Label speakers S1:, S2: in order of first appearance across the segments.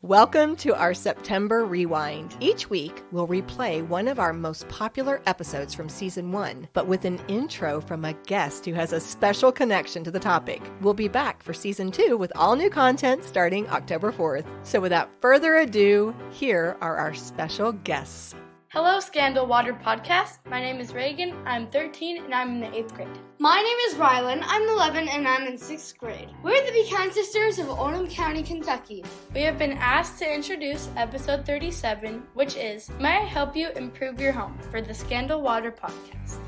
S1: Welcome to our September Rewind. Each week, we'll replay one of our most popular episodes from Season 1, but with an intro from a guest who has a special connection to the topic. We'll be back for Season 2 with all new content starting October 4th. So without further ado, here are our special guests.
S2: Hello, Scandal Water Podcast. My name is Raegan. I'm 13 and I'm in the 8th grade.
S3: My name is Rylyn. I'm 11 and I'm in 6th grade. We're the Be Kind Sisters of Oldham County, Kentucky.
S2: We have been asked to introduce episode 37, which is May I Help You Improve Your Home for the Scandal Water Podcast.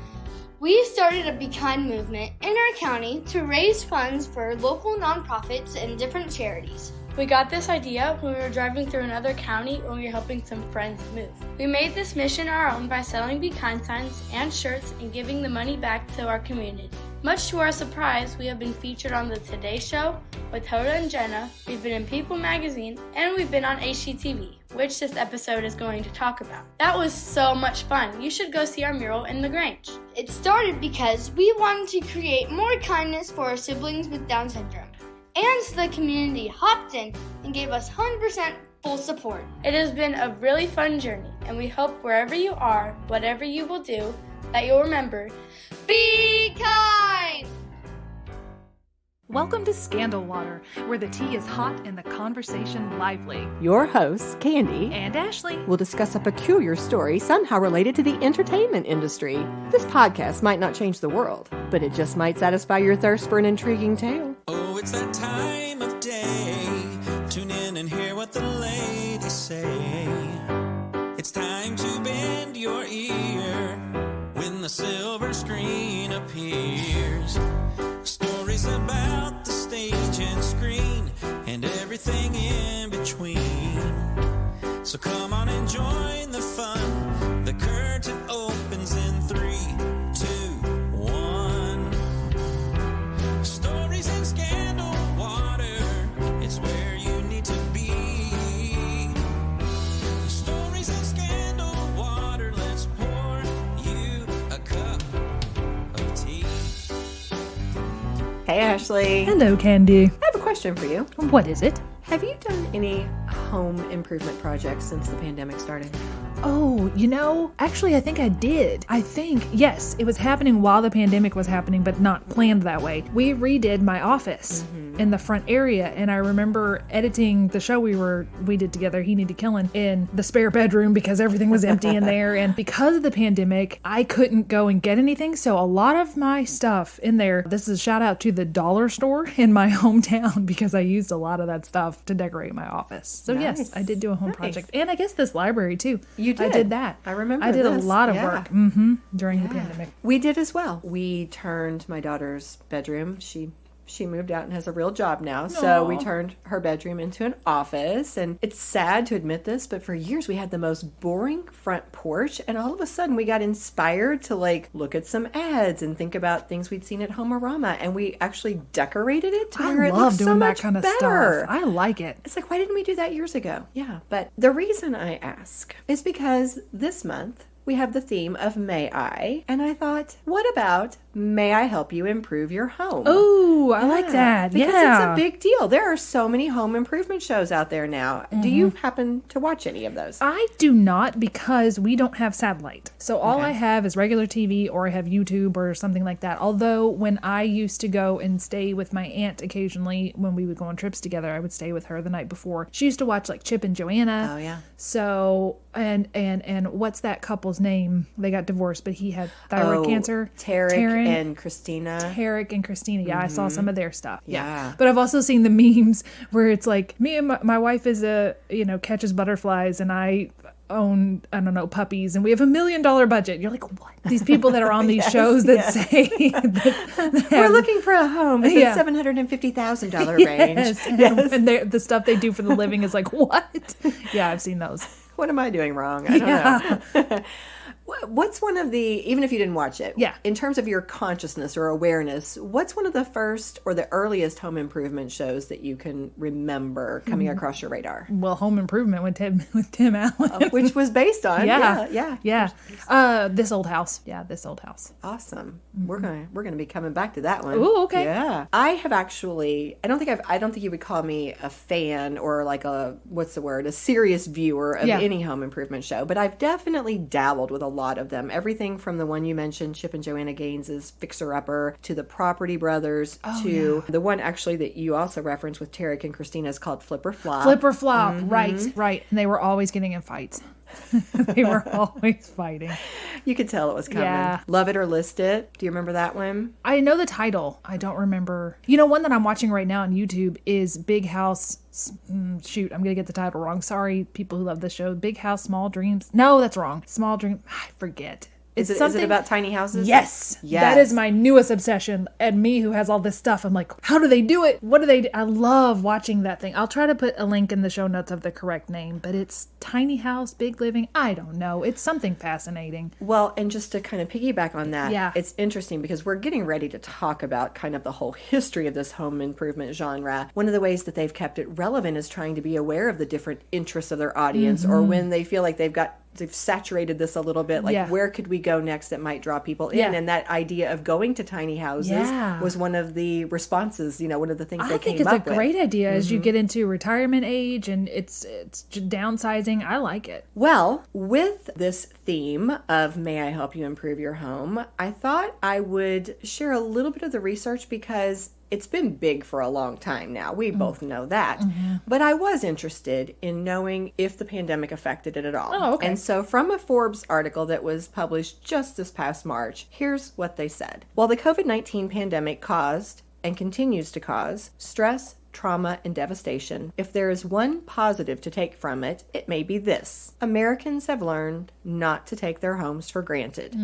S3: We started a Be Kind movement in our county to raise funds for local nonprofits and different charities.
S2: We got this idea when we were driving through another county when we were helping some friends move. We made this mission our own by selling Be Kind signs and shirts and giving the money back to our community. Much to our surprise, we have been featured on The Today Show with Hoda and Jenna, we've been in People magazine, and we've been on HGTV, which this episode is going to talk about. That was so much fun. You should go see our mural in LaGrange.
S3: It started because we wanted to create more kindness for our siblings with Down syndrome. And the community hopped in and gave us 100% full support.
S2: It has been a really fun journey, and we hope wherever you are, whatever you will do, that you'll remember, be kind!
S4: Welcome to Scandal Water, where the tea is hot and the conversation lively.
S1: Your hosts, Candy
S4: And Ashley
S1: will discuss a peculiar story somehow related to the entertainment industry. This podcast might not change the world, but it just might satisfy your thirst for an intriguing tale.
S5: Oh, it's that time of day. Tune in and hear what the ladies say. It's time to bend your ear when the silver screen appears. Stories about the stage and screen and everything in between. So come on and join the fun. The curtain opens in 3, 2, 1. Stories in Scandal Water, it's where you need to be. Stories in Scandal Water, let's pour you a cup of tea.
S1: Hey, Ashley.
S4: Hello, Candy.
S1: I have a question for you.
S4: What is it?
S1: Have you done any home improvement projects since the pandemic started?
S4: Oh, actually, I think I did. Yes, it was happening while the pandemic was happening, but not planned that way. We redid my office in the front area, and I remember editing the show we did together, He Needed Killing, in the spare bedroom because everything was empty in there. And because of the pandemic, I couldn't go and get anything, so a lot of my stuff in there, this is a shout out to the dollar store in my hometown because I used a lot of that stuff to decorate my office. So
S1: Nice.
S4: yes, I did do a home project. And I guess this library too.
S1: You did.
S4: I did that.
S1: I remember
S4: I did
S1: this.
S4: a lot of
S1: Yeah.
S4: work during the pandemic.
S1: We did as well. We turned my daughter's bedroom. She moved out and has a real job now. So we turned her bedroom into an office. And it's sad to admit this, but for years we had the most boring front porch. And all of a sudden we got inspired to look at some ads and think about things we'd seen at Homerama. And we actually decorated it to where it
S4: love
S1: looked
S4: doing
S1: so
S4: that
S1: much
S4: kind of
S1: better.
S4: stuff. I like it.
S1: It's like, why didn't we do that years ago? Yeah. But the reason I ask is because this month we have the theme of May I, and I thought, what about May I Help You Improve Your Home?
S4: Oh, I like that.
S1: Because
S4: yeah.
S1: it's a big deal. There are so many home improvement shows out there now. Do you happen to watch any of those?
S4: I do not because we don't have satellite. So all I have is regular TV or I have YouTube or something like that. Although when I used to go and stay with my aunt occasionally when we would go on trips together, I would stay with her the night before. She used to watch Chip and Joanna.
S1: Oh, yeah.
S4: So, and what's that couple's name? They got divorced, but he had thyroid cancer.
S1: Tarek and Christina.
S4: Tarek and Christina. Yeah, I saw some of their stuff.
S1: Yeah.
S4: But I've also seen the memes where it's me and my wife is catches butterflies and I own, puppies and we have $1 million budget. You're like, what? These people that are on these shows that say that
S1: We're looking for a home in the $750,000 range.
S4: And the stuff they do for the living is what? Yeah, I've seen those.
S1: What am I doing wrong? I don't know. What's one of the, even if you didn't watch it,
S4: Yeah.
S1: in terms of your consciousness or awareness, what's one of the first or the earliest home improvement shows that you can remember coming across your radar?
S4: Well, Home Improvement with Tim Allen.
S1: Which was based on,
S4: yeah. This Old House. Yeah, This Old House.
S1: Awesome. We're gonna be coming back to that one.
S4: Ooh, okay.
S1: Yeah. I have actually, I don't think you would call me a fan or like a serious viewer of any home improvement show, but I've definitely dabbled with a lot of them. Everything from the one you mentioned, Chip and Joanna Gaines's Fixer Upper, to the Property Brothers, to the one actually that you also referenced with Tarek and Christina is called Flip or Flop.
S4: Flip or Flop, right. And they were always getting in fights. They were always fighting.
S1: You could tell it was coming.
S4: Yeah.
S1: Love It or List It. Do you remember that one?
S4: I know the title. I don't remember. One that I'm watching right now on YouTube is Big House. Shoot, I'm going to get the title wrong. Sorry, people who love this show. Big House, Small Dreams. No, that's wrong. Small Dream. I forget.
S1: Is it about tiny houses?
S4: Yes. That is my newest obsession. And me who has all this stuff, I'm like, how do they do it? What do they do? I love watching that thing. I'll try to put a link in the show notes of the correct name, but it's tiny house, big living. I don't know. It's something fascinating.
S1: Well, and just to kind of piggyback on that,
S4: Yeah.
S1: it's interesting because we're getting ready to talk about kind of the whole history of this home improvement genre. One of the ways that they've kept it relevant is trying to be aware of the different interests of their audience, or when they feel like they've saturated this a little bit, like where could we go next that might draw people in? And that idea of going to tiny houses was one of the responses, one of the things they came up with.
S4: I think it's a great idea as you get into retirement age and it's downsizing. I like it.
S1: Well, with this theme of May I Help You Improve Your Home, I thought I would share a little bit of the research because it's been big for a long time now. We both know that. But I was interested in knowing if the pandemic affected it at all.
S4: Oh, okay.
S1: And so from a Forbes article that was published just this past March, here's what they said. While the COVID-19 pandemic caused and continues to cause stress, trauma, and devastation, if there is one positive to take from it, it may be this. Americans have learned not to take their homes for granted.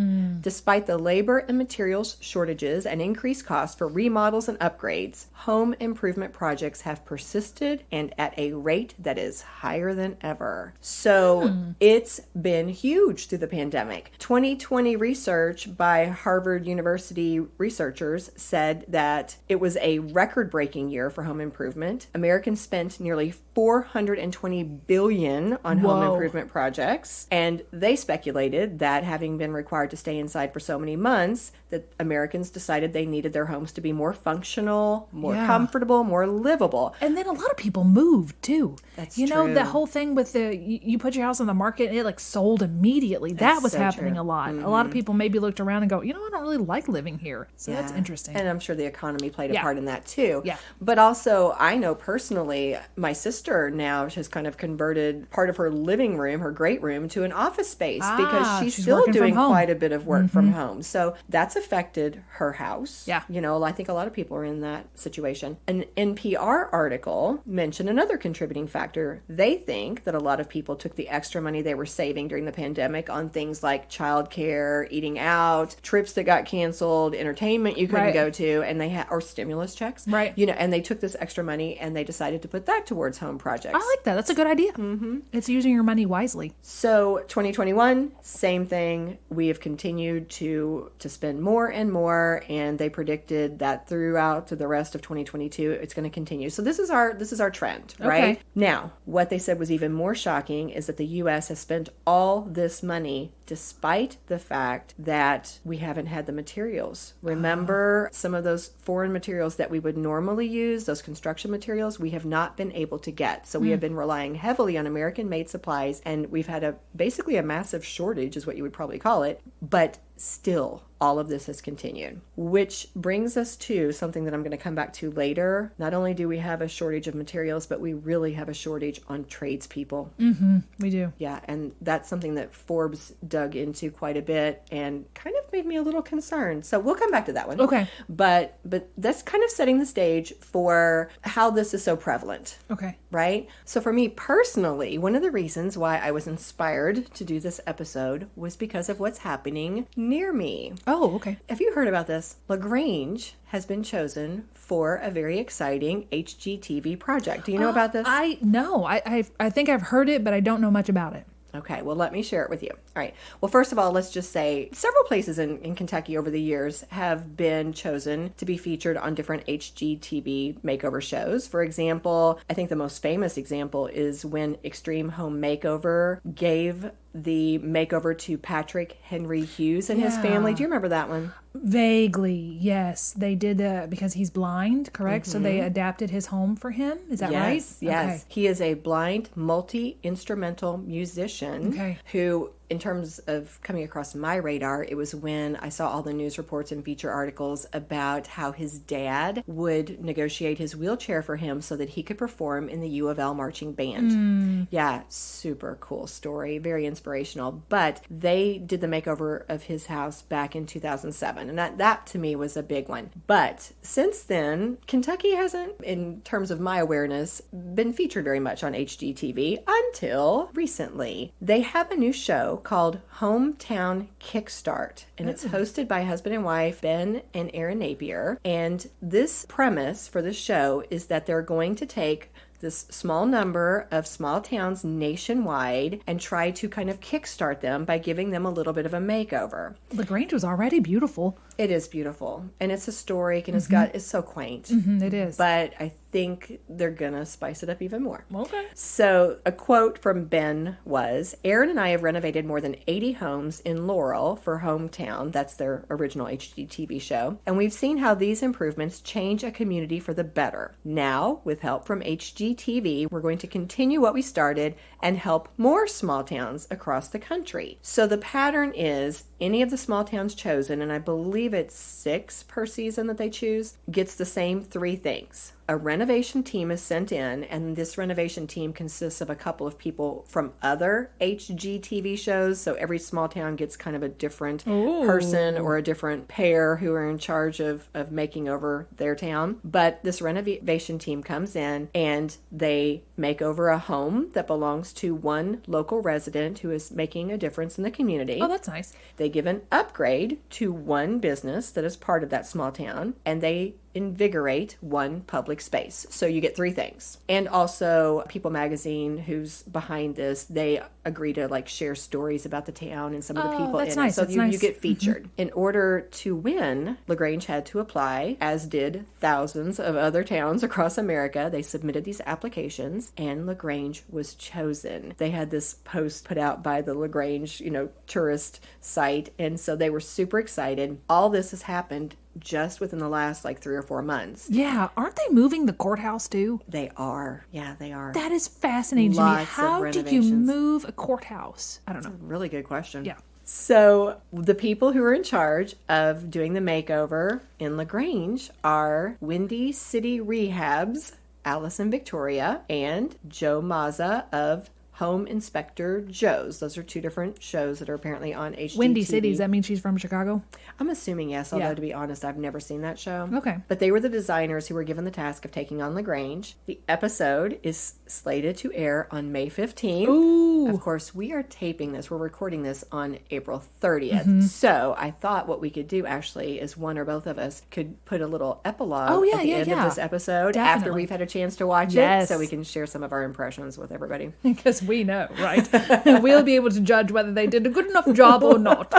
S1: Despite the labor and materials shortages and increased costs for remodels and upgrades, home improvement projects have persisted and at a rate that is higher than ever. So it's been huge through the pandemic. 2020 research by Harvard University researchers said that it was a record-breaking year for home improvement. Americans spent nearly $420 billion on home improvement projects, and they speculated that having been required to stay inside for so many months, that Americans decided they needed their homes to be more functional, more comfortable, more livable.
S4: And then a lot of people moved too.
S1: That's
S4: true. The whole thing with you put your house on the market and it sold immediately. That was happening a lot. A lot of people maybe looked around and go, I don't really like living here. So that's interesting.
S1: And I'm sure the economy played a part in that too.
S4: Yeah.
S1: But also, I know personally, my sister now has kind of converted part of her living room, her great room, to an office space because she's still doing quite a bit of work from home. So that's affected her house.
S4: Yeah.
S1: I think a lot of people are in that situation. An NPR article mentioned another contributing factor. They think that a lot of people took the extra money they were saving during the pandemic on things like childcare, eating out, trips that got canceled, entertainment you couldn't go to, and they had, or stimulus checks.
S4: Right.
S1: And they took this extra money and they decided to put that towards home projects.
S4: I like that. That's a good idea. It's using your money wisely.
S1: So 2021, same thing. We have continued to spend more and more, and they predicted that throughout to the rest of 2022, it's going to continue. So this is our trend, right?
S4: Okay.
S1: Now, what they said was even more shocking is that the U.S. has spent all this money despite the fact that we haven't had the materials. Remember some of those foreign materials that we would normally use, those construction materials, we have not been able to get. So we have been relying heavily on American-made supplies, and we've had basically a massive shortage is what you would probably call it. But still, all of this has continued, which brings us to something that I'm going to come back to later. Not only do we have a shortage of materials, but we really have a shortage on tradespeople.
S4: We do.
S1: Yeah, and that's something that Forbes dug into quite a bit and kind of made me a little concerned. So we'll come back to that one.
S4: Okay.
S1: But that's kind of setting the stage for how this is so prevalent.
S4: Okay.
S1: Right? So for me personally, one of the reasons why I was inspired to do this episode was because of what's happening near me.
S4: Oh, okay.
S1: Have you heard about this? LaGrange has been chosen for a very exciting HGTV project. Do you know about this?
S4: I think I've heard it, but I don't know much about it.
S1: Okay, well, let me share it with you. All right. Well, first of all, let's just say several places in Kentucky over the years have been chosen to be featured on different HGTV makeover shows. For example, I think the most famous example is when Extreme Home Makeover gave the makeover to Patrick Henry Hughes and his family. Do you remember that one?
S4: Vaguely, yes. They did because he's blind, correct? So they adapted his home for him. Is that right?
S1: Yes. Okay. He is a blind multi-instrumental musician who, in terms of coming across my radar, it was when I saw all the news reports and feature articles about how his dad would negotiate his wheelchair for him so that he could perform in the U of L marching band. Yeah, super cool story, very inspirational. But they did the makeover of his house back in 2007, and that to me was a big one. But since then, Kentucky hasn't, in terms of my awareness, been featured very much on HGTV until recently. They have a new show called Home Town Kickstart, and it's hosted by husband and wife Ben and Erin Napier. And this premise for the show is that they're going to take this small number of small towns nationwide and try to kind of kickstart them by giving them a little bit of a makeover.
S4: LaGrange was already beautiful.
S1: It is beautiful, and it's historic, and it's so quaint.
S4: It is.
S1: But I think they're gonna spice it up even more.
S4: Okay.
S1: So a quote from Ben was, "Erin and I have renovated more than 80 homes in Laurel for Hometown." That's their original HGTV show. "And we've seen how these improvements change a community for the better. Now, with help from HGTV, we're going to continue what we started and help more small towns across the country." So the pattern is any of the small towns chosen, and I believe it's 6 per season that they choose, gets the same 3 things. A renovation team is sent in, and this renovation team consists of a couple of people from other HGTV shows. So every small town gets kind of a different person or a different pair who are in charge of making over their town. But this renovation team comes in and they make over a home that belongs to one local resident who is making a difference in the community.
S4: Oh, that's nice.
S1: They give an upgrade to one business that is part of that small town, and they invigorate one public space. So you get 3 things. And also People Magazine, who's behind this, they agree to like share stories about the town and some of the people in it. So you get featured. In order to win, LaGrange had to apply, as did thousands of other towns across America. They submitted these applications, and LaGrange was chosen. They had this post put out by the LaGrange, tourist site, and so they were super excited. All this has happened just within the last 3 or 4 months.
S4: Yeah. Aren't they moving the courthouse too?
S1: They are. Yeah, they are.
S4: That is fascinating to me. How did you move a courthouse? I don't know.
S1: That's a really good question.
S4: Yeah.
S1: So the people who are in charge of doing the makeover in LaGrange are Windy City Rehab's Alice and Victoria and Joe Mazza of Home Inspector Joe's. Those are 2 different shows that are apparently on HGTV.
S4: Windy City, does that mean she's from Chicago?
S1: I'm assuming yes, although to be honest, I've never seen that show.
S4: Okay.
S1: But they were the designers who were given the task of taking on LaGrange. The episode is slated to air on May 15th.
S4: Ooh.
S1: Of course, we are taping this. We're recording this on April 30th. So I thought what we could do actually is one or both of us could put a little epilogue at the end of this episode after we've had a chance to watch it, so we can share some of our impressions with everybody.
S4: Because we know, right? We'll be able to judge whether they did a good enough job or not.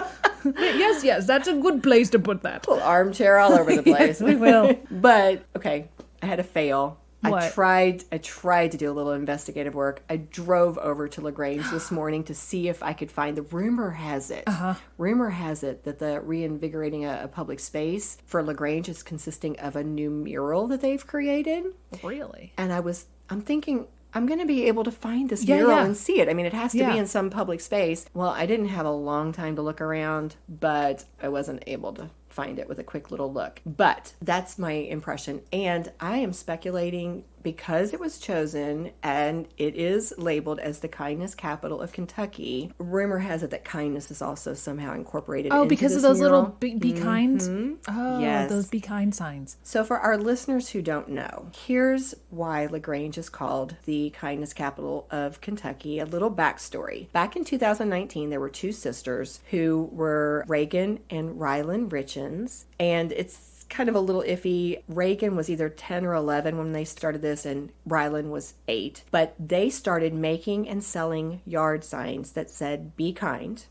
S4: Yes, that's a good place to put that.
S1: A little armchair all over the place.
S4: Yes, we will.
S1: But, okay, I had a fail.
S4: What?
S1: I tried to do a little investigative work. I drove over to LaGrange this morning to see if I could find the rumor has it that the reinvigorating a public space for LaGrange is consisting of a new mural that they've created.
S4: Really?
S1: And I'm thinking, I'm going to be able to find this mural and see it. I mean, it has to be in some public space. Well, I didn't have a long time to look around, but I wasn't able to find it with a quick little look. But that's my impression. And I am speculating because it was chosen and it is labeled as the kindness capital of Kentucky. Rumor has it that kindness is also somehow incorporated into
S4: because
S1: this
S4: of those
S1: mural.
S4: little be kind? Oh,
S1: yes.
S4: Those be kind signs.
S1: So for our listeners who don't know, here's why LaGrange is called the kindness capital of Kentucky. A little backstory. Back in 2019, there were 2 sisters who were Raegan and Rylyn Richins, and it's kind of a little iffy. Raegan was either 10 or 11 when they started this, and Rylyn was 8. But they started making and selling yard signs that said, "Be kind."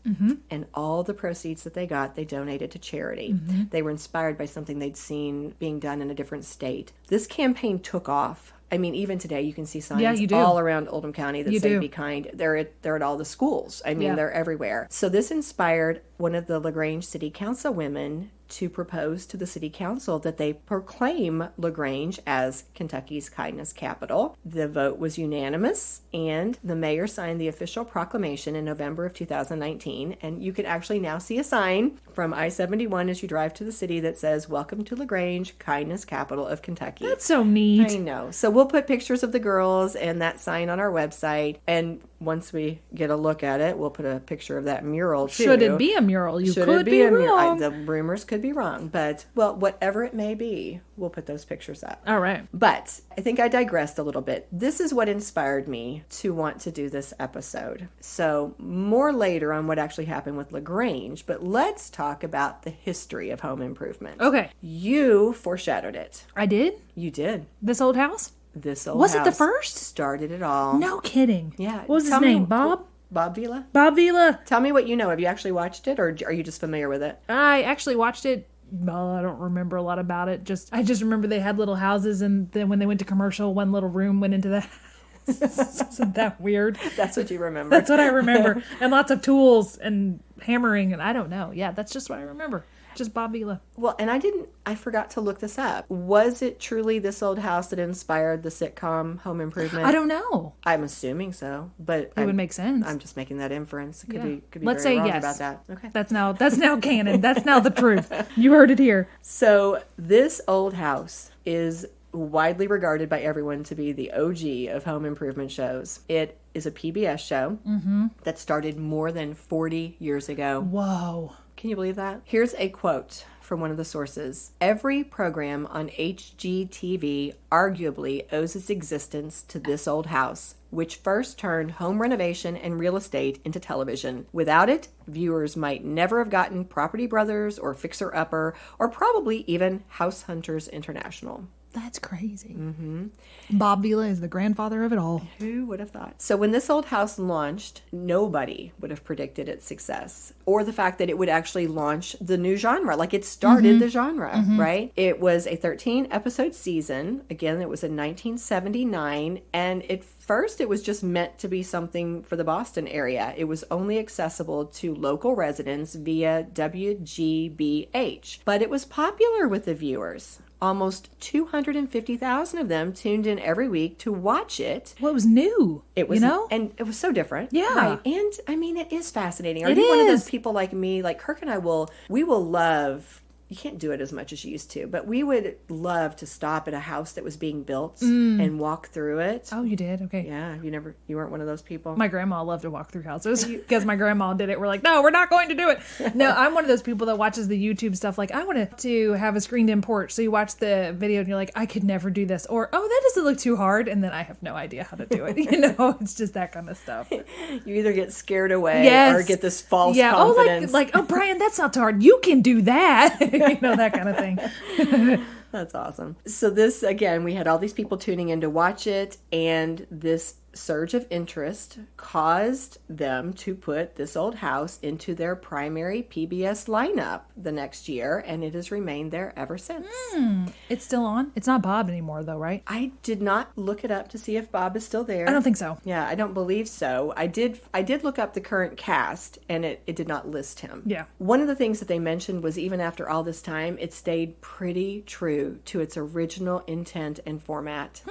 S1: And all the proceeds that they got, they donated to charity. They were inspired by something they'd seen being done in a different state. This campaign took off. I mean, even today, you can see signs all around Oldham County that say, "Be kind." They're at all the schools. I mean, they're everywhere. So this inspired one of the LaGrange City Council women to propose to the city council that they proclaim LaGrange as Kentucky's kindness capital. The vote was unanimous, and the mayor signed the official proclamation in November of 2019. And you can actually now see a sign from I-71 as you drive to the city that says, "Welcome to LaGrange, kindness capital of Kentucky."
S4: That's so neat.
S1: I know. So we'll put pictures of the girls and that sign on our website. And once we get a look at it, we'll put a picture of that mural too.
S4: Should it be a mural? You could be wrong.
S1: The rumors could be wrong, but well, whatever it may be, we'll put those pictures up.
S4: All right.
S1: But I think I digressed a little bit. This is what inspired me to want to do this episode. So more later on what actually happened with LaGrange, but let's talk about the history of home improvement.
S4: Okay.
S1: You foreshadowed it.
S4: I did?
S1: You did.
S4: This old house?
S1: This old
S4: Was
S1: house
S4: it the first?
S1: started it all.
S4: No kidding.
S1: Yeah.
S4: What was his
S1: Tell me-
S4: name? Bob?
S1: Bob Vila?
S4: Bob Vila.
S1: Tell me what you know. Have you actually watched it, or are you just familiar with it?
S4: I actually watched it. Well, I don't remember a lot about it. I just remember they had little houses, and then when they went to commercial, one little room went into the house. Isn't that weird?
S1: That's what you remember.
S4: That's what I remember. And lots of tools and hammering, and I don't know. Yeah, that's just what I remember. Just Bob Vila.
S1: Well, and I forgot to look this up. Was it truly this old house that inspired the sitcom Home Improvement?
S4: I don't know.
S1: I'm assuming so, but
S4: It would make sense.
S1: I'm just making that inference. It could be
S4: Let's
S1: very
S4: say
S1: wrong
S4: yes.
S1: about that. Okay.
S4: That's now canon. That's now the truth. You heard it here.
S1: So this old house is widely regarded by everyone to be the OG of home improvement shows. It is a PBS show that started more than 40 years ago.
S4: Whoa.
S1: Can you believe that? Here's a quote from one of the sources. "Every program on HGTV arguably owes its existence to this old house, which first turned home renovation and real estate into television. Without it, viewers might never have gotten Property Brothers or Fixer Upper, or probably even House Hunters International."
S4: That's crazy. Bob Vila is the grandfather of it all.
S1: Who would have thought? So when this old house launched, nobody would have predicted its success or the fact that it would actually launch the new genre. Like it started the genre, right? It was a 13-episode season. Again, it was in 1979. And at first, it was just meant to be something for the Boston area. It was only accessible to local residents via WGBH. But it was popular with the viewers. Almost 250,000 of them tuned in every week to watch it.
S4: Well, it was new.
S1: It was,
S4: you know?
S1: and it was so different.
S4: Yeah.
S1: Right. And I mean, it is fascinating. Are
S4: It
S1: you one of
S4: is.
S1: those people like me? Like Kirk and I we will love. You can't do it as much as you used to, but we would love to stop at a house that was being built and walk through it.
S4: Oh, you did? Okay.
S1: Yeah, you weren't one of those people.
S4: My grandma loved to walk through houses because my grandma did it. We're like, no, we're not going to do it. No, I'm one of those people that watches the YouTube stuff. Like, I want to have a screened-in porch. So you watch the video and you're like, I could never do this. Or, oh, that doesn't look too hard. And then I have no idea how to do it. You know, it's just that kind of stuff.
S1: You either get scared away or get this false confidence.
S4: Oh, Brian, that's not too hard. You can do that. You know, that kind of thing.
S1: That's awesome. So this, again, we had all these people tuning in to watch it, and this surge of interest caused them to put this old house into their primary PBS lineup the next year, and it has remained there ever since.
S4: It's still on? It's not Bob anymore, though, right?
S1: I did not look it up to see if Bob is still there.
S4: I don't think so.
S1: Yeah, I don't believe so. I did look up the current cast, and it did not list him.
S4: Yeah.
S1: One of the things that they mentioned was even after all this time, it stayed pretty true to its original intent and format.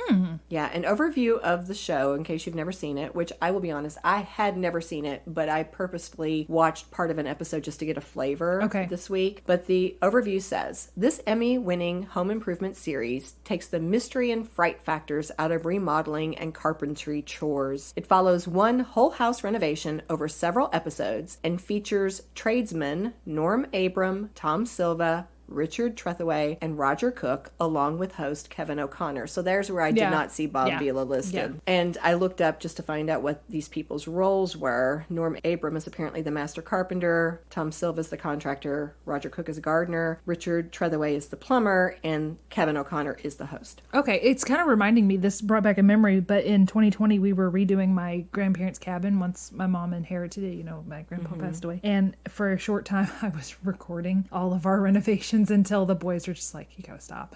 S1: Yeah, an overview of the show, in case you've never seen it, which I will be honest, I had never seen it, but I purposefully watched part of an episode just to get a flavor this week. But the overview says, this Emmy-winning home improvement series takes the mystery and fright factors out of remodeling and carpentry chores. It follows one whole house renovation over several episodes and features tradesmen Norm Abram, Tom Silva, Richard Trethewey, and Roger Cook, along with host Kevin O'Connor. So there's where I did not see Bob Vila listed. And I looked up just to find out what these people's roles were. Norm Abram is apparently the master carpenter, Tom Silva is the contractor, Roger Cook is a gardener, Richard Trethewey is the plumber, and Kevin O'Connor is the host.
S4: Okay, it's kind of reminding me, this brought back a memory, but in 2020 we were redoing my grandparents' cabin once my mom inherited it. You know, my grandpa passed away. And for a short time I was recording all of our renovations until the boys were just like, you gotta stop.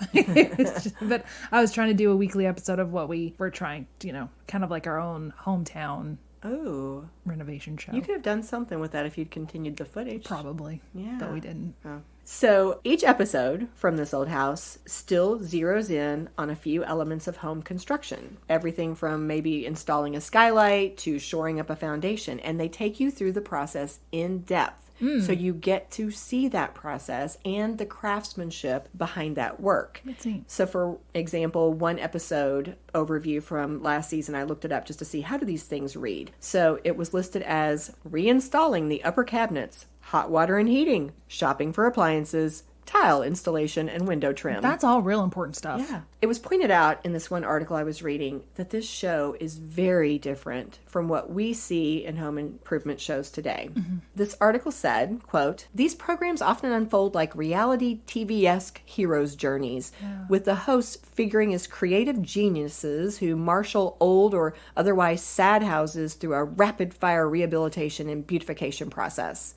S4: But I was trying to do a weekly episode of what we were trying to, you know, kind of like our own hometown renovation show.
S1: You could have done something with that if you'd continued the footage.
S4: Probably.
S1: Yeah.
S4: But we didn't.
S1: Oh. So each episode from this old house still zeroes in on a few elements of home construction. Everything from maybe installing a skylight to shoring up a foundation. And they take you through the process in depth. So you get to see that process and the craftsmanship behind that work.
S4: That's neat.
S1: So for example, one episode overview from last season, I looked it up just to see how do these things read. So it was listed as reinstalling the upper cabinets, hot water and heating, shopping for appliances, tile installation, and window trim.
S4: That's all real important stuff.
S1: Yeah. It was pointed out in this one article I was reading that this show is very different from what we see in home improvement shows today. This article said, quote, "These programs often unfold like reality TV-esque heroes' journeys, with the hosts figuring as creative geniuses who marshal old or otherwise sad houses through a rapid-fire rehabilitation and beautification process.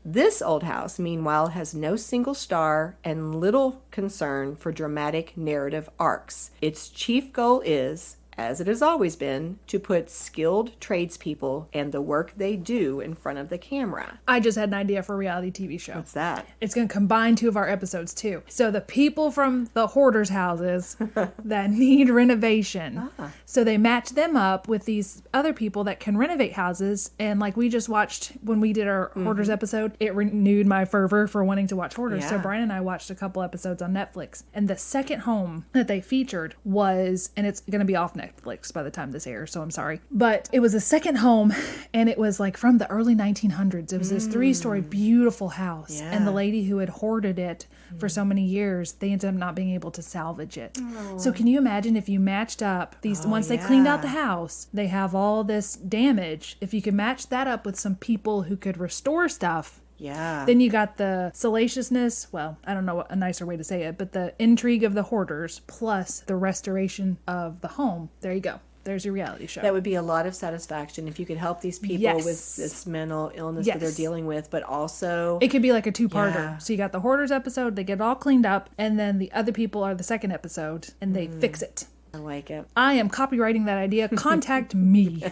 S1: This old house, meanwhile, has no single star and little concern for dramatic narrative arcs. Its chief goal is, as it has always been, to put skilled tradespeople and the work they do in front of the camera."
S4: I just had an idea for a reality TV show.
S1: What's that?
S4: It's going to combine two of our episodes too. So the people from the hoarders' houses that need renovation. So they match them up with these other people that can renovate houses. And like we just watched when we did our hoarders episode, it renewed my fervor for wanting to watch hoarders.
S1: Yeah.
S4: So Brian and I watched a couple episodes on Netflix. And the second home that they featured was, and it's going to be off Netflix by the time this airs, so I'm sorry. But it was a second home, and it was like from the early 1900s. It was this 3-story beautiful house.
S1: Yeah.
S4: And the lady who had hoarded it for so many years, they ended up not being able to salvage it. So can you imagine if you matched up these, once they cleaned out the house, they have all this damage. If you could match that up with some people who could restore stuff, then you got the salaciousness, well, I don't know a nicer way to say it, but the intrigue of the hoarders plus the restoration of the home. There you go. There's your reality show.
S1: That would be a lot of satisfaction if you could help these people with this mental illness that they're dealing with, but also...
S4: It could be like a two-parter. So you got the hoarders episode, they get it all cleaned up, and then the other people are the second episode, and they fix it.
S1: I like it.
S4: I am copywriting that idea. Contact me.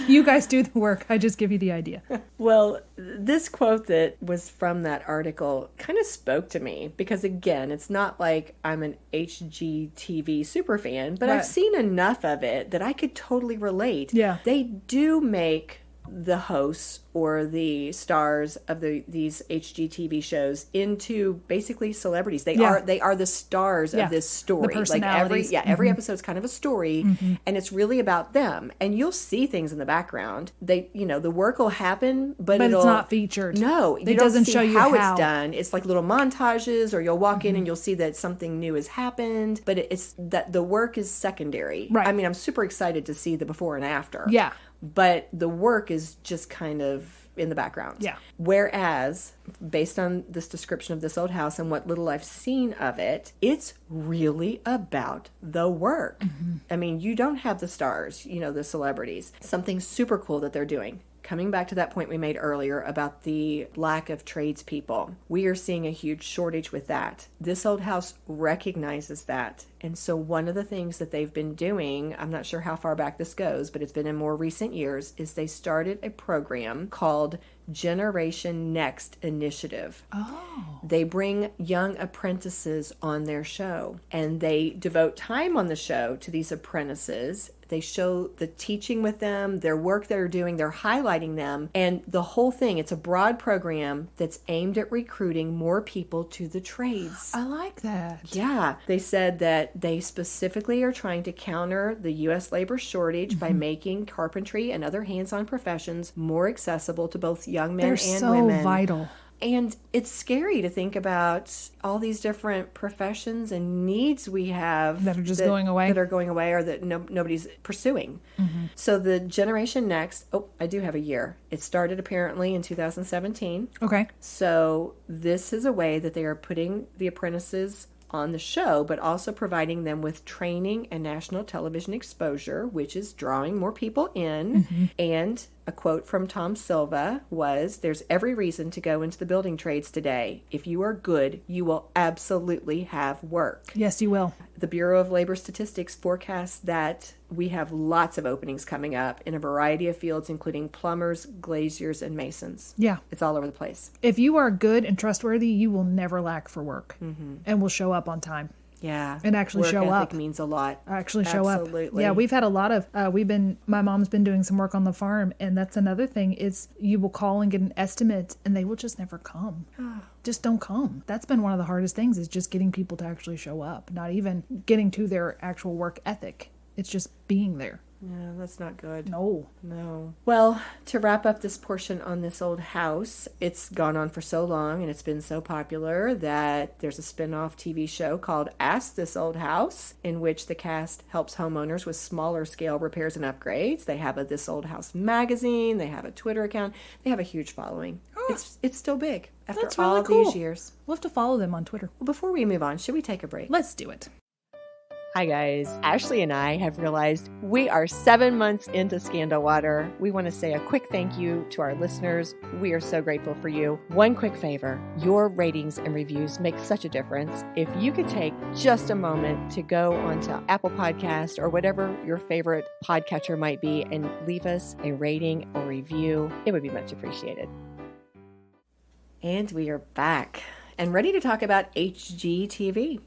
S4: You guys do the work. I just give you the idea.
S1: Well, this quote that was from that article kind of spoke to me because, again, it's not like I'm an HGTV super fan, but I've seen enough of it that I could totally relate.
S4: Yeah.
S1: They do make the hosts or the stars of these HGTV shows into basically celebrities. They are the stars of this story.
S4: The personalities.
S1: Like every episode's kind of a story, and it's really about them. And you'll see things in the background. The work will happen, but
S4: it's not featured.
S1: No,
S4: it doesn't show you how
S1: it's done. It's like little montages, or you'll walk in and you'll see that something new has happened, but it's that the work is secondary.
S4: Right.
S1: I mean, I'm super excited to see the before and after.
S4: Yeah.
S1: But the work is just kind of in the background.
S4: Yeah.
S1: Whereas, based on this description of this old house and what little I've seen of it, it's really about the work. I mean, you don't have the stars, the celebrities. Something super cool that they're doing. Coming back to that point we made earlier about the lack of tradespeople, we are seeing a huge shortage with that. This old house recognizes that. And so one of the things that they've been doing, I'm not sure how far back this goes, but it's been in more recent years, is they started a program called Generation Next Initiative. They bring young apprentices on their show, and they devote time on the show to these apprentices. They show the teaching with them, their work they're doing, they're highlighting them, and the whole thing, it's a broad program that's aimed at recruiting more people to the trades.
S4: I like that.
S1: Yeah. They said that they specifically are trying to counter the U.S. labor shortage by making carpentry and other hands-on professions more accessible to both young men
S4: They're
S1: and
S4: so
S1: women.
S4: vital.
S1: And it's scary to think about all these different professions and needs we have
S4: That are just going away.
S1: That are going away or that nobody's pursuing. So the generation next, I do have a year. It started apparently in 2017.
S4: Okay.
S1: So this is a way that they are putting the apprentices on the show, but also providing them with training and national television exposure, which is drawing more people in. And a quote from Tom Silva was, "There's every reason to go into the building trades today. If you are good, you will absolutely have work."
S4: Yes, you will.
S1: The Bureau of Labor Statistics forecasts that we have lots of openings coming up in a variety of fields, including plumbers, glaziers, and masons.
S4: Yeah.
S1: It's all over the place.
S4: If you are good and trustworthy, you will never lack for work and will show up on time.
S1: Yeah.
S4: And actually
S1: Work
S4: show
S1: ethic
S4: up.
S1: means a lot.
S4: Actually show up.
S1: Absolutely.
S4: Yeah, we've had a lot of, my mom's been doing some work on the farm, and that's another thing is you will call and get an estimate and they will just never come. Just don't come. That's been one of the hardest things is just getting people to actually show up, not even getting to their actual work ethic. It's just being there.
S1: Yeah, that's not good.
S4: No.
S1: Well, to wrap up this portion on this old house, it's gone on for so long and it's been so popular that there's a spin-off TV show called Ask This Old House, in which the cast helps homeowners with smaller scale repairs and upgrades. They have a This Old House magazine. They have a Twitter account. They have a huge following. It's still big after
S4: That's really
S1: all
S4: cool.
S1: these years.
S4: We'll have to follow them on Twitter.
S1: Well, before we move on, should we take a break?
S4: Let's do it.
S1: Hi guys, Ashley and I have realized we are 7 months into Scandal Water. We want to say a quick thank you to our listeners. We are so grateful for you. One quick favor, your ratings and reviews make such a difference. If you could take just a moment to go onto Apple Podcast or whatever your favorite podcatcher might be and leave us a rating or review, it would be much appreciated. And we are back and ready to talk about HGTV.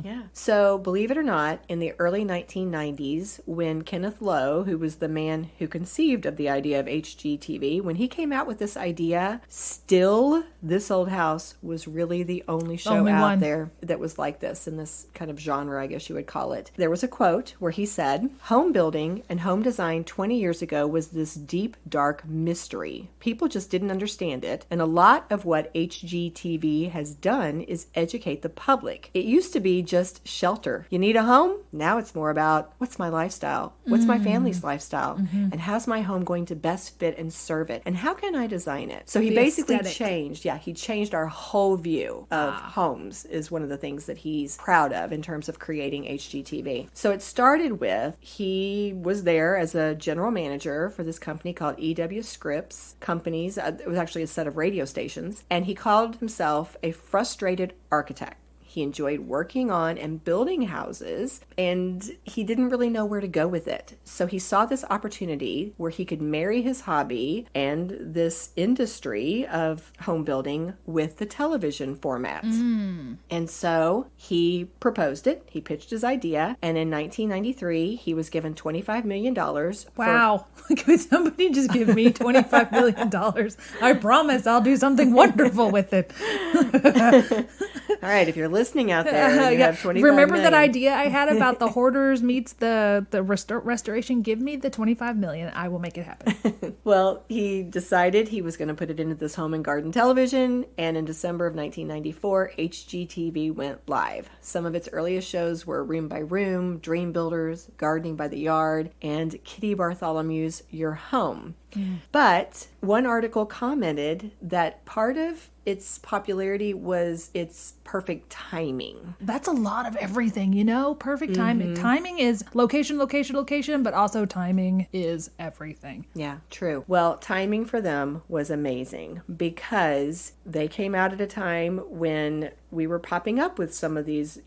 S1: Yeah. So, believe it or not, in the early 1990s, when Kenneth Lowe, who was the man who conceived of the idea of HGTV, when he came out with this idea, still, This Old House was really the only show out there that was like this, in this kind of genre, I guess you would call it. There was a quote where he said, "Home building and home design 20 years ago was this deep, dark mystery. People just didn't understand it, and a lot of what HGTV has done is educate the public. It used to be just shelter. You need a home? Now it's more about, what's my lifestyle? What's my family's lifestyle? And how's my home going to best fit and serve it? And how can I design it?" So he basically changed our whole view of homes, is one of the things that he's proud of in terms of creating HGTV. So it started with, he was there as a general manager for this company called EW Scripps Companies. It was actually a set of radio stations. And he called himself a frustrated architect. He enjoyed working on and building houses, and he didn't really know where to go with it. So he saw this opportunity where he could marry his hobby and this industry of home building with the television format. And so he proposed it. He pitched his idea, and in 1993, he was given $25 million.
S4: Wow. Could somebody just give me $25 million? I promise I'll do something wonderful with it.
S1: All right, if you're listening out there, and you have $25
S4: Remember
S1: million.
S4: that idea I had about the hoarders meets the restoration? Give me the $25 million. I will make it happen.
S1: Well, he decided he was going to put it into this home and garden television, and in December of 1994, HGTV went live. Some of its earliest shows were Room by Room, Dream Builders, Gardening by the Yard, and Kitty Bartholomew's Your Home. But one article commented that part of its popularity was its perfect timing.
S4: That's a lot of everything, you know? Perfect timing. Timing is location, location, location, but also timing is everything.
S1: Yeah, true. Well, timing for them was amazing because they came out at a time when we were popping up with some of these,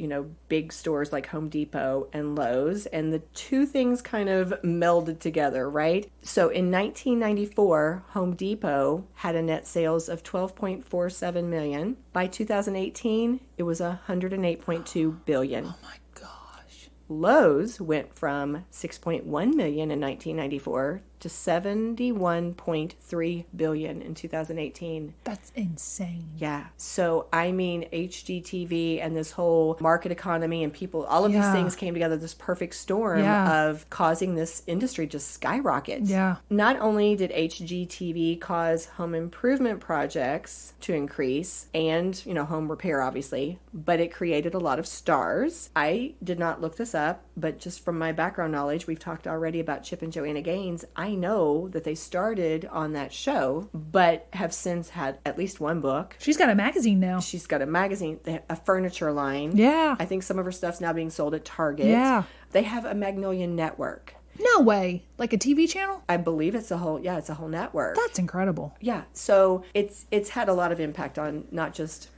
S1: big stores like Home Depot and Lowe's, and the two things kind of melded together, right? So in 1994, Home Depot had a net sales of $12.47 million. By 2018, it was $108.2 billion.
S4: Oh my gosh.
S1: Lowe's went from $6.1 million in 1994 to $71.3 billion in 2018.
S4: That's insane.
S1: Yeah. So, I mean, HGTV and this whole market economy and people, all of these things came together, this perfect storm of causing this industry just skyrocket.
S4: Yeah.
S1: Not only did HGTV cause home improvement projects to increase and, home repair, obviously, but it created a lot of stars. I did not look this up, but just from my background knowledge, we've talked already about Chip and Joanna Gaines. I know that they started on that show, but have since had at least one book.
S4: She's got a magazine now.
S1: She's got a magazine, a furniture line.
S4: Yeah.
S1: I think some of her stuff's now being sold at Target.
S4: Yeah.
S1: They have a Magnolia Network.
S4: No way. Like a TV channel?
S1: I believe it's a whole network.
S4: That's incredible.
S1: Yeah. So it's had a lot of impact on not just,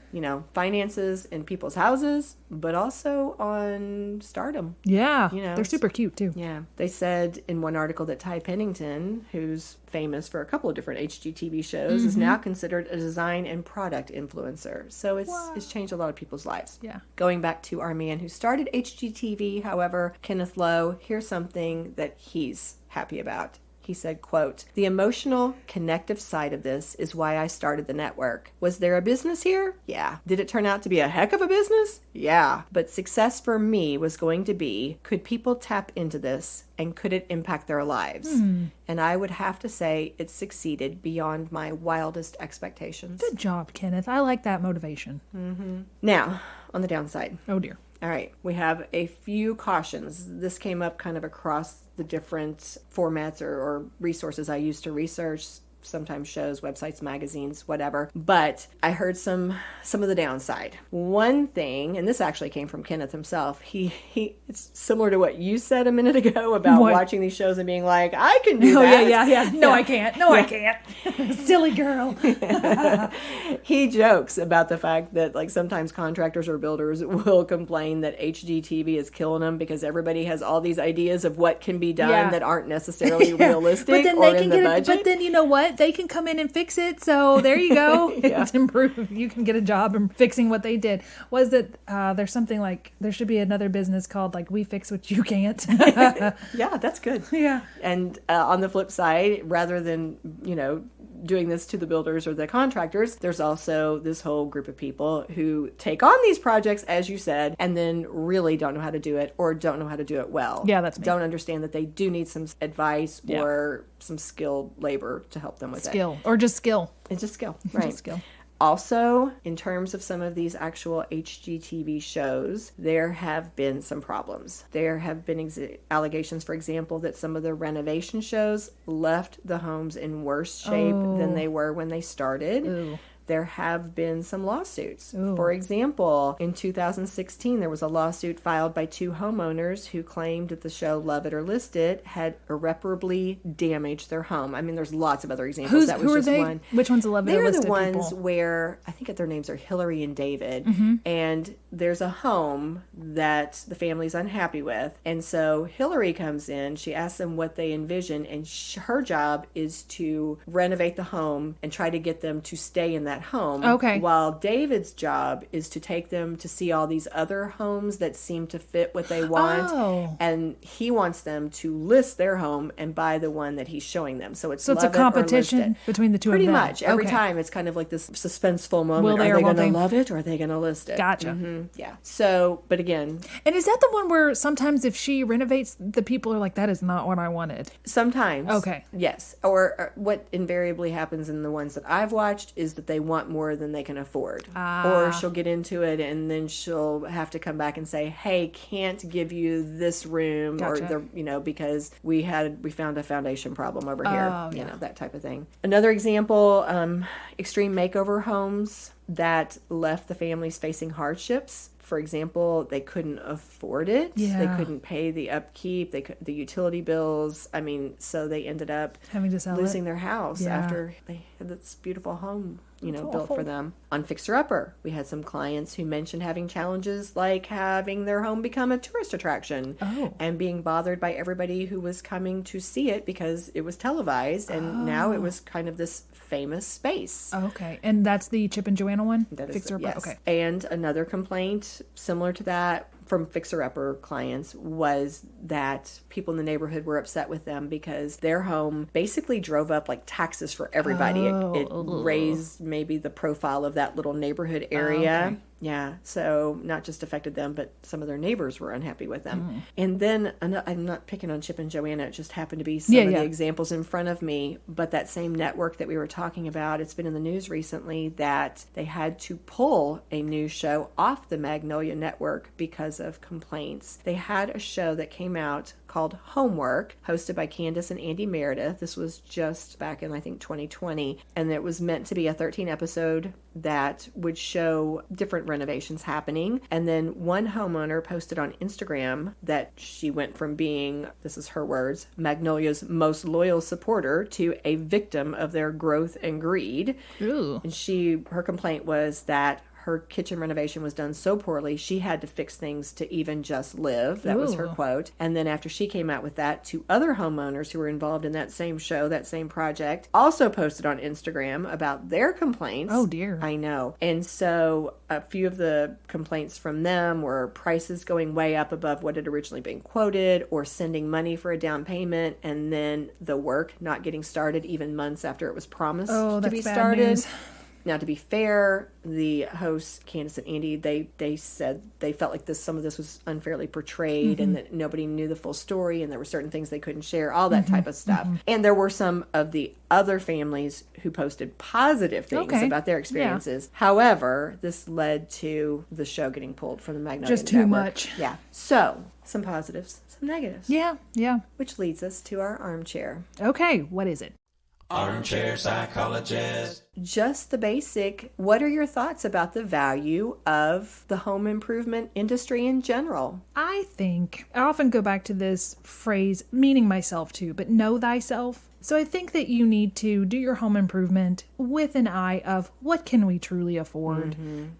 S1: finances in people's houses, but also on stardom.
S4: Yeah. They're super cute too.
S1: Yeah. They said in one article that Ty Pennington, who's famous for a couple of different HGTV shows, is now considered a design and product influencer. So it's changed a lot of people's lives.
S4: Yeah.
S1: Going back to our man who started HGTV, however, Kenneth Lowe, here's something that he's happy about. He said, quote, "The emotional, connective side of this is why I started the network. Was there a business here? Yeah. Did it turn out to be a heck of a business? Yeah. But success for me was going to be, could people tap into this and could it impact their lives? And I would have to say it succeeded beyond my wildest expectations."
S4: Good job, Kenneth. I like that motivation.
S1: Now, on the downside.
S4: Oh, dear.
S1: All right, we have a few cautions. This came up kind of across the different formats or resources I use to research, sometimes shows, websites, magazines, whatever. But I heard some of the downside. One thing, and this actually came from Kenneth himself, it's similar to what you said a minute ago about watching these shows and being like, I can do that.
S4: Yeah. No, I can't. No, I can't. Silly girl.
S1: He jokes about the fact that sometimes contractors or builders will complain that HGTV is killing them because everybody has all these ideas of what can be done that aren't necessarily realistic
S4: but then
S1: or
S4: they
S1: in
S4: can
S1: the
S4: get
S1: budget.
S4: But then you know what? They can come in and fix it. So there you go. It's improved. You can get a job in fixing what they did. Was it, there's something like, there should be another business called we fix what you can't.
S1: Yeah, that's good.
S4: Yeah.
S1: And on the flip side, rather than, doing this to the builders or the contractors, there's also this whole group of people who take on these projects, as you said, and then really don't know how to do it or don't know how to do it well.
S4: Yeah, that's me.
S1: Don't understand that they do need some advice or some skilled labor to help them with
S4: skill. Or just skill.
S1: It's just skill. Right.
S4: Just skill.
S1: Also, in terms of some of these actual HGTV shows, there have been some problems. There have been allegations, for example, that some of the renovation shows left the homes in worse shape than they were when they started.
S4: Ooh.
S1: There have been some lawsuits.
S4: Ooh.
S1: For example, in 2016, there was a lawsuit filed by two homeowners who claimed that the show Love It or List It had irreparably damaged their home. I mean, there's lots of other examples.
S4: Who are they?
S1: One.
S4: Which one's the Love It or List It
S1: They're the ones
S4: people?
S1: where, I think their names are Hillary and David, and there's a home that the family's unhappy with. And so Hillary comes in, she asks them what they envision, and her job is to renovate the home and try to get them to stay in that home.
S4: Okay.
S1: While David's job is to take them to see all these other homes that seem to fit what they want.
S4: Oh.
S1: And he wants them to list their home and buy the one that he's showing them. So it's
S4: a competition between the two of them.
S1: Pretty much. Every time it's kind of like this suspenseful moment.
S4: Will they
S1: are
S4: or
S1: they
S4: won't
S1: going to
S4: they?
S1: love it or are they going to list it?
S4: Gotcha.
S1: Yeah. So, but again,
S4: And is that the one where sometimes if she renovates, the people are like, that is not what I wanted?
S1: sometimes.
S4: Okay.
S1: Yes. Or what invariably happens in the ones that I've watched is that they want more than they can afford. Or she'll get into it and then she'll have to come back and say, hey, can't give you this room
S4: Gotcha.
S1: or because we found a foundation problem over here.
S4: Oh,
S1: You know, that type of thing. Another example, extreme makeover homes that left the families facing hardships. For example, they couldn't afford it.
S4: Yeah.
S1: They couldn't pay the upkeep, the utility bills. I mean, so they ended up
S4: Having to sell
S1: losing
S4: it?
S1: their house
S4: Yeah.
S1: after they had this beautiful home,
S4: That's
S1: built
S4: awful.
S1: for them. On Fixer Upper, we had some clients who mentioned having challenges like having their home become a tourist attraction and being bothered by everybody who was coming to see it because it was televised and now it was kind of this famous space.
S4: Okay. And that's the Chip and Joanna one?
S1: That is,
S4: Fixer Upper?
S1: yes.
S4: Okay.
S1: And another complaint similar to that from fixer-upper clients was that people in the neighborhood were upset with them because their home basically drove up like taxes for everybody. It raised maybe the profile of that little neighborhood area.
S4: Okay.
S1: Yeah, so not just affected them, but some of their neighbors were unhappy with them. And then, I'm not picking on Chip and Joanna, it just happened to be some of the examples in front of me, but that same network that we were talking about, it's been in the news recently that they had to pull a news show off the Magnolia Network because of complaints. They had a show that came out called Homework, hosted by Candace and Andy Meredith. This was just back in, I think, 2020, and it was meant to be a 13-episode that would show different renovations happening. And then one homeowner posted on Instagram that she went from being, this is her words, Magnolia's most loyal supporter to a victim of their growth and greed.
S4: Ooh.
S1: And her complaint was that her kitchen renovation was done so poorly, she had to fix things to even just live. That was her quote. And then after she came out with that, 2 other homeowners who were involved in that same show, that same project, also posted on Instagram about their complaints.
S4: Oh, dear.
S1: I know. And so a few of the complaints from them were prices going way up above what had originally been quoted, or sending money for a down payment, and then the work not getting started even months after it was promised to be started. News. Now, to be fair, the hosts, Candace and Andy, they said they felt like some of this was unfairly portrayed and that nobody knew the full story and there were certain things they couldn't share, all that type of stuff. And there were some of the other families who posted positive things about their experiences. Yeah. However, this led to the show getting pulled from the Magnolia
S4: Just too
S1: Network.
S4: much.
S1: Yeah. So, some positives, some negatives.
S4: Yeah.
S1: Which leads us to our armchair.
S4: Okay, what is it?
S5: Armchair Psychologist.
S1: Just the basic, what are your thoughts about the value of the home improvement industry in general?
S4: I think, I often go back to this phrase, meaning myself too, but know thyself. So I think that you need to do your home improvement with an eye of what can we truly afford.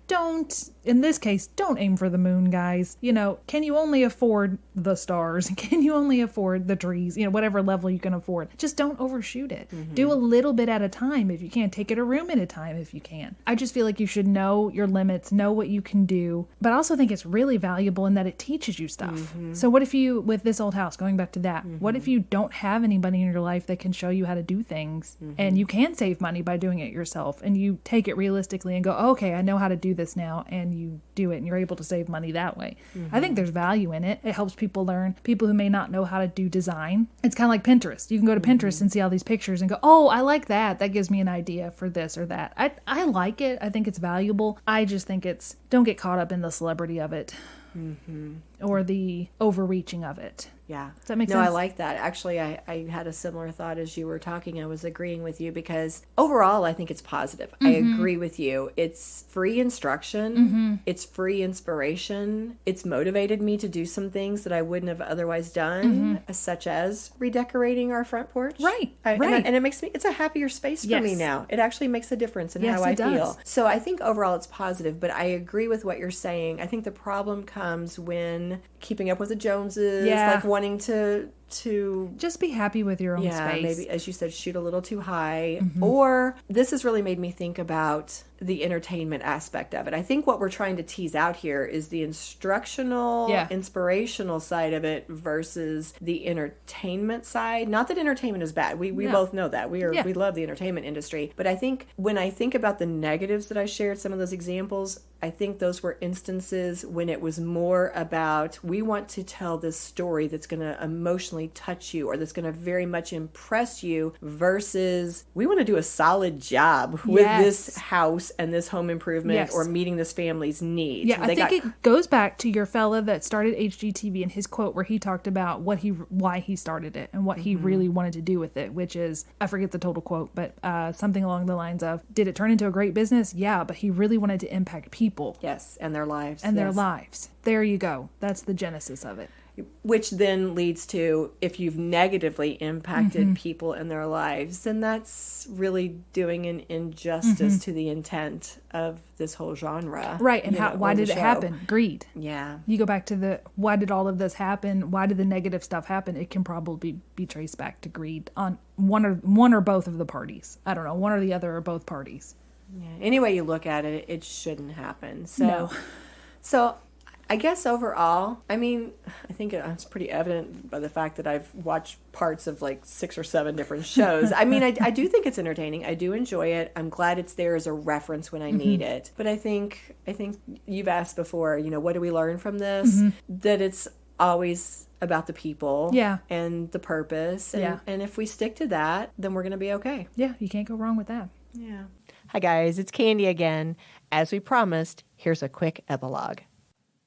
S4: Don't, in this case, don't aim for the moon, guys. You know, can you only afford the stars? Can you only afford the trees? You know, whatever level you can afford. Just don't overshoot it. Do a little bit at a time if you can. Take it a room at a time if you can. I just feel like you should know your limits, know what you can do. But I also think it's really valuable in that it teaches you stuff. So what if you, with this old house, going back to that, what if you don't have anybody in your life that can show you how to do things and you can save money by doing it yourself and you take it realistically and go, okay, I know how to do this now, and you do it and you're able to save money that way. I think there's value in it. It helps people learn. People who may not know how to do design. It's kind of like Pinterest. You can go to Pinterest and see all these pictures and go, oh, I like that. That gives me an idea for this or that. I like it. I think it's valuable. I just think don't get caught up in the celebrity of it or the overreaching of it.
S1: Yeah.
S4: Does that make sense?
S1: No, I like that. Actually, I had a similar thought as you were talking. I was agreeing with you because overall, I think it's positive. I agree with you. It's free instruction. It's free inspiration. It's motivated me to do some things that I wouldn't have otherwise done, such as redecorating our front porch.
S4: Right.
S1: And it makes me, it's a happier space for me now. It actually makes a difference in how I feel. So I think overall it's positive, but I agree with what you're saying. I think the problem comes when keeping up with the Joneses, like wanting to
S4: just be happy with your own space.
S1: Maybe, as you said, shoot a little too high. Or this has really made me think about the entertainment aspect of it. I think what we're trying to tease out here is the instructional, inspirational side of it versus the entertainment side. Not that entertainment is bad. We both know that. We love the entertainment industry. But I think when I think about the negatives that I shared, some of those examples, I think those were instances when it was more about, we want to tell this story that's going to emotionally touch you or that's going to very much impress you, versus we want to do a solid job with this house and this home improvement or meeting this family's needs.
S4: Yeah, I think it goes back to your fella that started HGTV and his quote where he talked about why he started it and what he really wanted to do with it, which is, I forget the total quote, but something along the lines of, did it turn into a great business? Yeah, but he really wanted to impact people.
S1: Yes, and their lives.
S4: And their lives. There you go. That's the genesis of it.
S1: Which then leads to, if you've negatively impacted people in their lives, then that's really doing an injustice to the intent of this whole genre.
S4: Right, and why did it happen? Greed.
S1: Yeah.
S4: You go back to why did all of this happen? Why did the negative stuff happen? It can probably be traced back to greed on one or both of the parties. I don't know, one or the other or both parties.
S1: Yeah. Any way you look at it, it shouldn't happen. So I guess overall, I mean, I think it's pretty evident by the fact that I've watched parts of like 6 or 7 different shows. I mean, I do think it's entertaining. I do enjoy it. I'm glad it's there as a reference when I need it. But I think you've asked before, you know, what do we learn from this? That it's always about the people and the purpose. And if we stick to that, then we're going to be okay.
S4: Yeah, you can't go wrong with that.
S1: Yeah. Hi, guys. It's Candy again. As we promised, here's a quick epilogue.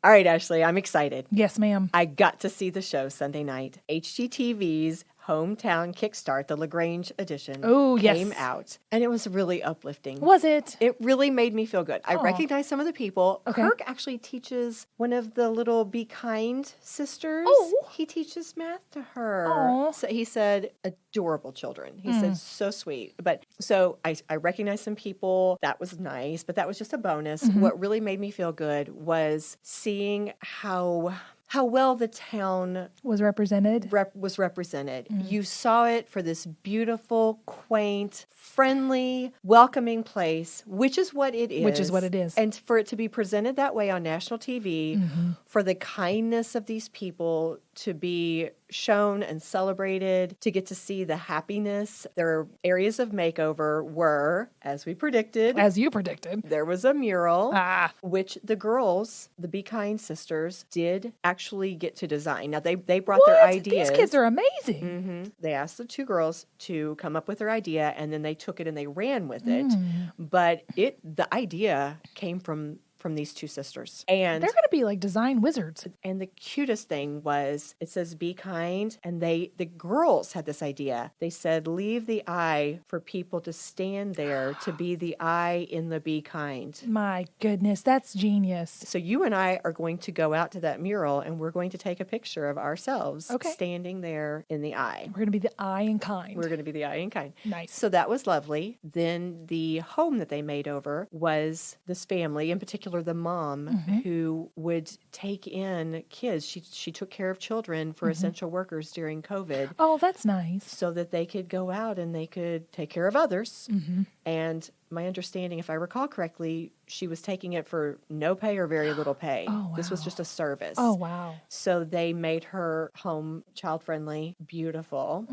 S1: All right, Ashley, I'm excited.
S4: Yes, ma'am.
S1: I got to see the show Sunday night. HGTV's Home Town Kickstart, the LaGrange edition, came out. And it was really uplifting.
S4: Was it?
S1: It really made me feel good. I recognized some of the people. Okay. Kirk actually teaches one of the little Be Kind sisters. Oh. He teaches math to her. Oh. So he said, adorable children. He said, so sweet. But so I recognized some people. That was nice, but that was just a bonus. What really made me feel good was seeing how well the town
S4: was represented.
S1: You saw it for this beautiful, quaint, friendly, welcoming place, which is what it is. And for it to be presented that way on national TV, for the kindness of these people to be shown and celebrated, to get to see the happiness. Their areas of makeover were, as we predicted.
S4: As you predicted.
S1: There was a mural, which the girls, the Be Kind sisters, did actually get to design. Now, they brought their ideas.
S4: These kids are amazing.
S1: They asked the 2 girls to come up with their idea, and then they took it and they ran with it. But the idea came from these 2 sisters. And
S4: they're going to be like design wizards.
S1: And the cutest thing was, it says Be Kind, and the girls had this idea. They said, leave the I for people to stand there to be the I in the Be Kind.
S4: My goodness, that's genius.
S1: So you and I are going to go out to that mural, and we're going to take a picture of ourselves standing there in the I.
S4: We're going to be the I in kind.
S1: We're going to be the I in kind.
S4: Nice.
S1: So that was lovely. Then the home that they made over was this family, in particular the mom, who would take in kids. She took care of children for essential workers during COVID.
S4: Oh, that's nice.
S1: So that they could go out and they could take care of others. And my understanding, if I recall correctly, she was taking it for no pay or very little pay.
S4: Oh, wow.
S1: This was just a service.
S4: Oh, wow.
S1: So they made her home child-friendly, beautiful.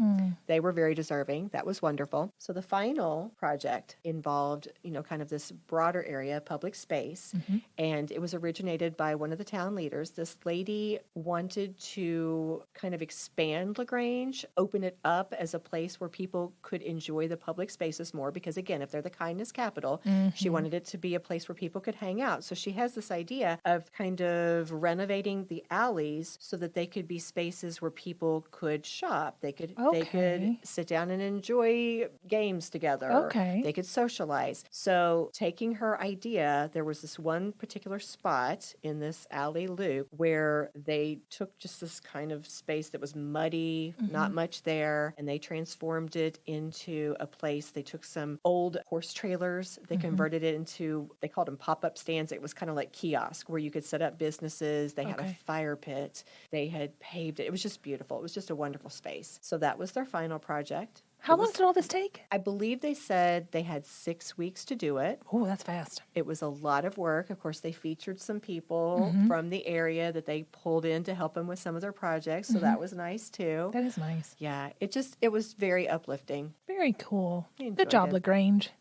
S1: They were very deserving. That was wonderful. So the final project involved, kind of this broader area, public space, and it was originated by one of the town leaders. This lady wanted to kind of expand LaGrange, open it up as a place where people could enjoy the public spaces more, because again, if they're the kindness capital, she wanted it to be a place where people could hang out. So she has this idea of kind of renovating the alleys so that they could be spaces where people could shop. They could sit down and enjoy games together. They could socialize. So taking her idea, there was this one particular spot in this AlleyLoop where they took just this kind of space that was muddy, not much there, and they transformed it into a place. They took some old horse trailers. They converted it into, they called them pop-up stands. It was kind of like kiosk where you could set up businesses. They had a fire pit. They had paved it. It was just beautiful. It was just a wonderful space. So that was their final project.
S4: How long did all this take?
S1: I believe they said they had 6 weeks to do it.
S4: Oh, that's fast.
S1: It was a lot of work. Of course, they featured some people from the area that they pulled in to help them with some of their projects. So that was nice, too.
S4: That is nice.
S1: Yeah, it was very uplifting.
S4: Very cool. Good job, LaGrange.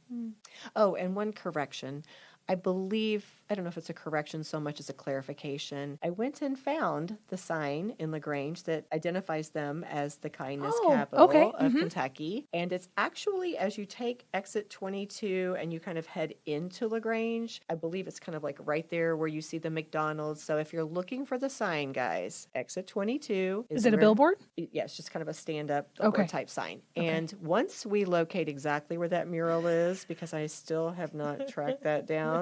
S1: Oh, and one correction. I don't know if it's a correction so much as a clarification. I went and found the sign in LaGrange that identifies them as the kindness capital of Kentucky. And it's actually, as you take exit 22 and you kind of head into LaGrange, I believe it's kind of like right there where you see the McDonald's. So if you're looking for the sign, guys, exit 22.
S4: Is it a billboard?
S1: Yeah, it's just kind of a stand-up billboard type sign. And once we locate exactly where that mural is, because I still have not tracked that down,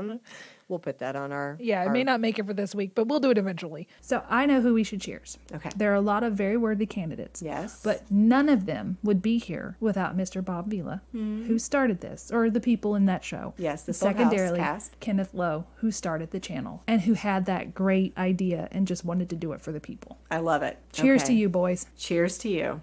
S1: we'll put that on our...
S4: Yeah, it may not make it for this week, but we'll do it eventually. So I know who we should cheers.
S1: Okay.
S4: There are a lot of very worthy candidates.
S1: Yes.
S4: But none of them would be here without Mr. Bob Vila, who started this, or the people in that show.
S1: Yes, the
S4: Secondarily,
S1: cast.
S4: Kenneth Lowe, who started the channel, and who had that great idea and just wanted to do it for the people.
S1: I love it.
S4: Cheers to you, boys.
S1: Cheers to you.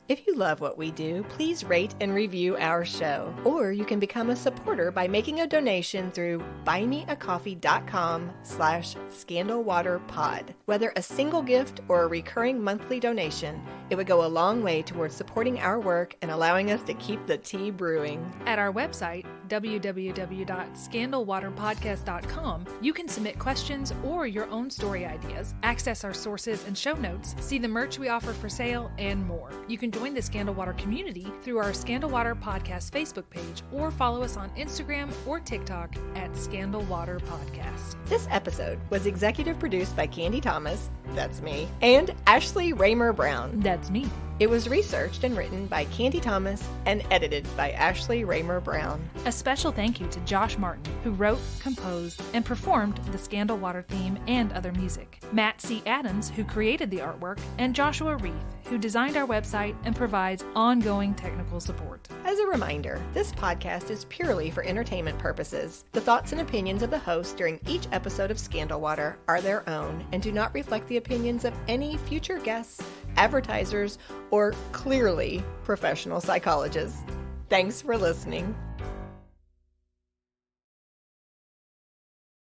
S1: If you love what we do, please rate and review our show. Or you can become a supporter by making a donation through buymeacoffee.com/scandalwaterpod. Whether a single gift or a recurring monthly donation, it would go a long way towards supporting our work and allowing us to keep the tea brewing.
S4: At our website, www.scandalwaterpodcast.com, you can submit questions or your own story ideas, access our sources and show notes, see the merch we offer for sale, and more. You can join the Scandal Water community through our Scandal Water Podcast Facebook page or follow us on Instagram or TikTok at Scandal Water Podcast.
S1: This episode was executive produced by Candy Thomas, that's me, and Ashley Raymer Brown.
S4: That's me.
S1: It was researched and written by Candy Thomas and edited by Ashley Raymer Brown.
S4: A special thank you to Josh Martin, who wrote, composed, and performed the Scandal Water theme and other music. Matt C. Adams, who created the artwork, and Joshua Reith, who designed our website and provides ongoing technical support.
S1: As a reminder, this podcast is purely for entertainment purposes. The thoughts and opinions of the host during each episode of Scandal Water are their own and do not reflect the opinions of any future guests, advertisers, or clearly professional psychologists. Thanks for listening.